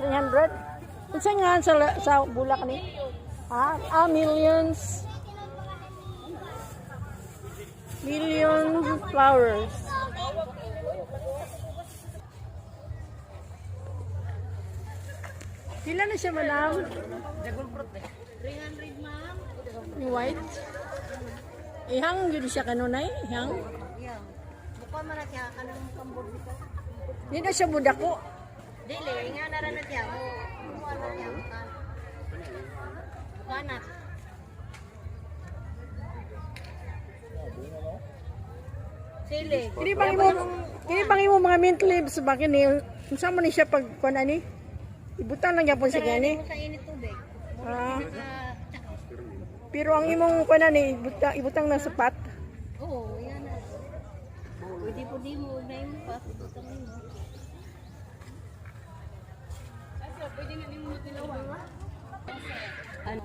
300. Isa nga sa bulak ni. Millions. Million flowers. Pila na siya, madam? 300, ma'am. Yung white? Ihang yun siya kanunay? Ihang? Yeah. Buka man na siya. Kanang kambod dito. Hindi na siya budako. Dili, nga naran na siya. Buka na siya. Bukanat. Sili. Kini pang imo mga mint leaves ba kini? Unsa man ni siya pag kuan ani? Ibutan lang gyapon siya gani. Sa init tubig. Ah, Tsaka. pero ang imong kuan ani ibutang na sapat. Oo, yan na. Pwede po di mo na yung pa. Ibutang mo. Pwede nga din mo tinawa. Ano?